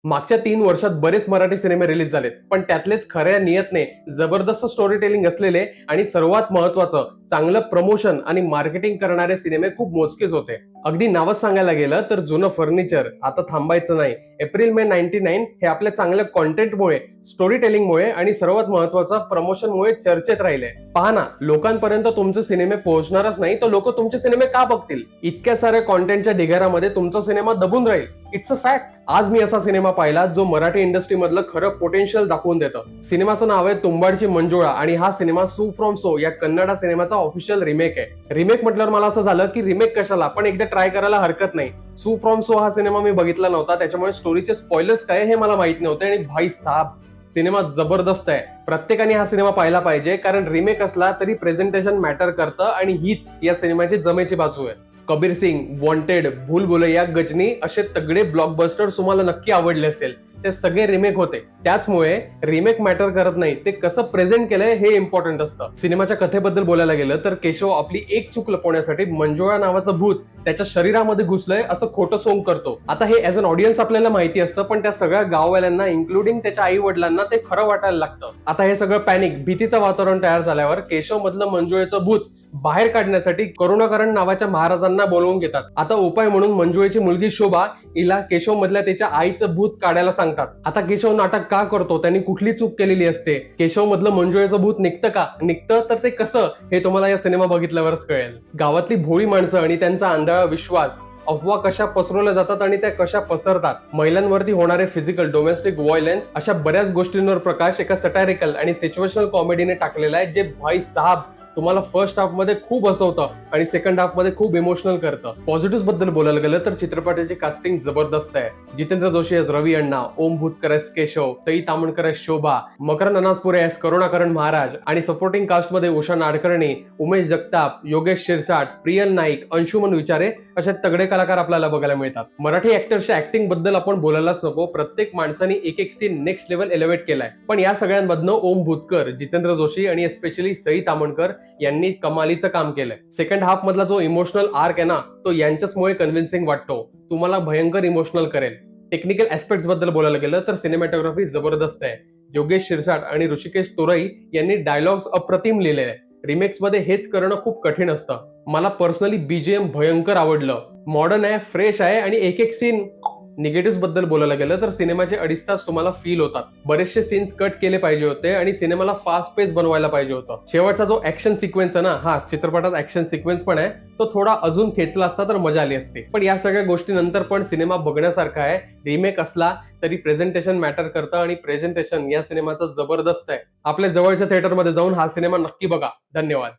मागच्या 3 वर्षात बरेच मराठी सिनेमे रिलीज झालेत, पण त्यातलेच खऱ्या नियतने जबरदस्त स्टोरी टेलिंग असलेले आणि सर्वात महत्वाचं चांगलं प्रमोशन आणि मार्केटिंग करणारे सिनेमे खूप मोजकेच होते. अगदी नावच सांगायला गेलं तर जुनं फर्निचर, आता थांबायचं नाही, एप्रिल मे 99 हे आपल्या चांगल्या कॉन्टेंटमुळे, स्टोरी टेलिंगमुळे आणि सर्वात महत्वाचं प्रमोशनमुळे चर्चेत राहिले. पहा ना, लोकांपर्यंत तुमचे सिनेमे पोहोचणारच नाही तर लोक तुमचे सिनेमे का बघतील? इतक्या साऱ्या कॉन्टेंटच्या ढिगाऱ्यामध्ये तुमचा सिनेमा दबून राहील. It's a fact. आज मी असा सिनेमा पाहिला जो मराठी इंडस्ट्री मधलं खरं पोटेन्शियल दाखवून देतं. सिनेमाचं नाव आहे तुंबाडची मंजुळा आणि हा सिनेमा सू फ्रॉम सो या कन्नडा सिनेमाचा ऑफिशियल रिमेक आहे. रिमेक म्हटल्यावर मला असं झालं की रिमेक कशाला, पण एकदा ट्राय करायला हरकत नाही. सू फ्रॉम सो हा सिनेमा मी बघितला नव्हता, त्याच्यामुळे स्टोरीचे स्पॉयलर्स काय हे मला माहित नव्हते आणि भाई साहब, सिनेमा जबरदस्त आहे. प्रत्येकाने हा सिनेमा पाहिला पाहिजे, कारण रिमेक असला तरी प्रेझेंटेशन मॅटर करतं आणि हीच या सिनेमाची जमेची बाजू आहे. कबीर सिंग, वॉन्टेड, भूल भुलैया, गजनी असे तगडे ब्लॉकबस्टर्स तुम्हाला नक्की आवडले असेल. ते सगळे रिमेक होते. त्याचमुळे रिमेक मॅटर करत नाही, ते कसं प्रेझेंट केलंय हे इम्पॉर्टंट असतं. सिनेमाच्या कथेबद्दल बोलायला गेलं तर केशव आपली एक चूक लपवण्यासाठी मंजुळा नावाचं भूत त्याच्या शरीरामध्ये घुसलंय असं खोटं सोंग करतो. आता हे ऍज अन ऑडियन्स आपल्याला माहिती असतं, पण त्या सगळ्या गाववाल्यांना इन्क्लुडिंग त्याच्या आई वडिलांना ते खरं वाटायला लागतं. आता हे सगळं पॅनिक, भीतीचं वातावरण तयार झाल्यावर केशव मधलं मंजुळेचं भूत बाहेर काढण्यासाठी करुणाकरण नावाच्या महाराजांना बोलवून घेतात. आता उपाय म्हणून मंजुळेची मुलगी शोभा हिला केशव मधल्या त्याच्या आईचं भूत काढायला सांगतात. आता केशव नाटक का करतो, त्यांनी कुठली चूक केलेली असते, केशव मधलं मंजुळेचं भूत निघतं का, निघतं तर ते कसं, हे तुम्हाला या सिनेमा बघितल्यावरच कळेल. गावातली भोळी माणसं आणि त्यांचा आंधळा विश्वास, अफवा कशा पसरवल्या जातात आणि त्या कशा पसरतात, महिलांवरती होणारे फिजिकल डोमेस्टिक व्हायलन्स, अशा बऱ्याच गोष्टींवर प्रकाश एका सटायरिकल आणि सिच्युएशनल कॉमेडीने टाकलेला आहे, जे भाई साहब तुम्हाला फर्स्ट हाफ मध्ये खूप हसवतं आणि सेकंड हाफ मध्ये खूप इमोशनल करतं. पॉझिटिव्ह बद्दल बोलायला गेलं तर चित्रपटाची कास्टिंग जबरदस्त आहे. जितेंद्र जोशी एस रवी अण्णा, ओम भूतकर एस केशव, सई तामणकर एस शोभा, मकरंद अनासपुरे एस करुणाकरण महाराज आणि सपोर्टिंग कास्ट मध्ये उषा नाडकर्णी, उमेश जगताप, योगेश शिरसाट, प्रियल नाईक, अंशुमन विचारे असे तगडे कलाकार आपल्याला बघायला मिळतात. मराठी ऍक्टर्सच्या ऍक्टिंग बद्दल आपण बोलायलाच नको. प्रत्येक माणसाने एक एक सीन नेक्स्ट लेव्हल एलिव्हेट केलाय. पण या सगळ्यांमधनं ओम भूतकर, जितेंद्र जोशी आणि एस्पेशली सई तामणकर यांनी कमालीचं काम केलंय. सेकंड हाफ मधला जो इमोशनल आर्क आहे ना, तो यांच्याचमुळे कन्व्हिन्सिंग वाटतो, तुम्हाला भयंकर इमोशनल करेल. टेक्निकल ऍस्पेक्ट्स बद्दल बोलायला गेलं तर सिनेमॅटोग्राफी जबरदस्त आहे. योगेश शिरसाट आणि ऋषिकेश तोरई यांनी डायलॉग्स अप्रतिम लिहिले आहे. रिमेक्स मध्ये हेच करणं खूप कठीण असतं. मला पर्सनली बीजीएम भयंकर आवडलं. मॉडर्न आहे, फ्रेश आहे आणि एक एक सीन. निगेटिव्ह बद्दल बोलायला गेलं तर सिनेमाचे 2.5 तास तुम्हाला फील होतात. बरेचसे सीन्स कट केले पाहिजे होते आणि सिनेमाला फास्ट पेस बनवायला पाहिजे होतं. शेवटचा जो ऍक्शन सिक्वेन्स आहे ना, हा चित्रपटात ऍक्शन सिक्वेन्स पण आहे, तो थोडा अजून खेचला असता तर मजा आली असती. पण या सगळ्या गोष्टीनंतर पण सिनेमा बघण्यासारखा आहे. रिमेक असला तरी प्रेझेंटेशन मॅटर करतं आणि प्रेझेंटेशन या सिनेमाचं जबरदस्त आहे. आपल्या जवळच्या थिएटरमध्ये जाऊन हा सिनेमा नक्की बघा. धन्यवाद.